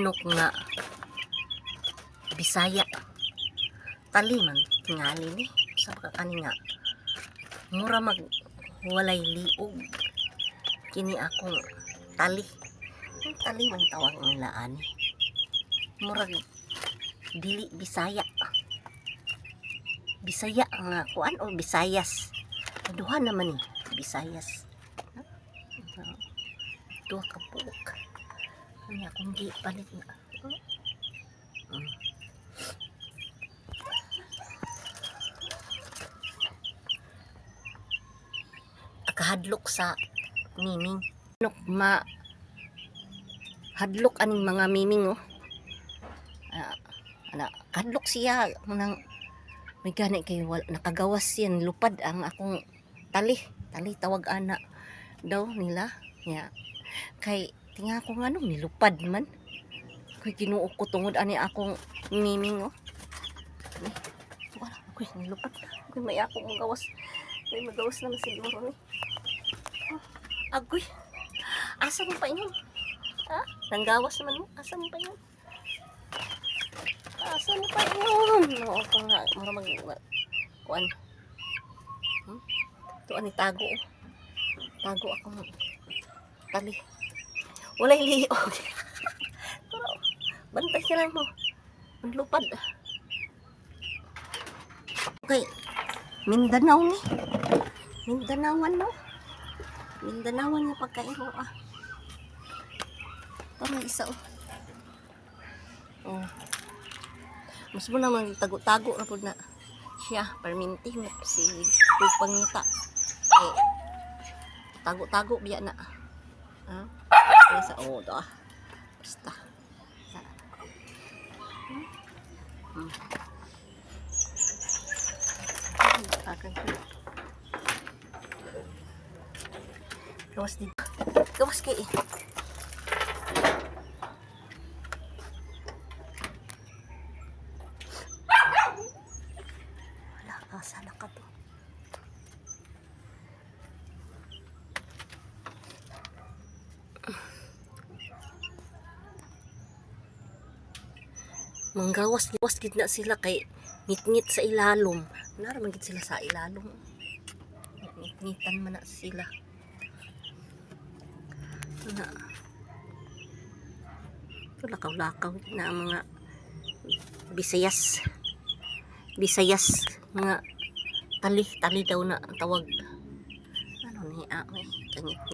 manok nga Bisaya. Tali man tingali ni sa kani nga mura mag walay liog kini akong tali. Tali man tawag nila ani. Mura dili Bisaya. Bisaya nga kuan o Bisayas. Duha naman ni Bisayas. Duha ka buok. Kanya akong di palit na. Kahadlok sa miming. Hadlok aning mga miming oh. Kahadlok siya nang may gani kay nakagawas yan lupad ang akong tali tawag ana daw nila ya kay tinga ko nga nilupad man kay ginuo ko tungod ani akong miming oh wala ko nilupad kay may akong magawas may magawas naman siguro ni agoy asa mo pa ingon ha nanggawas naman mo asa mo pa ingon asa mo pa ingon no ako nga mga kuan to ani tago akong tali walay liog pero bantay ka lang mo manlupad okay Mindanao ni Mindanawan no Mindanawan yung pagkairo parang isa oh mas mo naman tago-tago na po na siya perminting si tupang nita eh tago-tago biya na sa odo basta gawas din gawas kay sana ka to manggawas gid na sila kay ngit-ngit sa ilalom naraman gid sila sa ilalom ngit-ngitan man na sila na lakaw-lakaw na mga Bisayas mga tali daw na tawag ano ni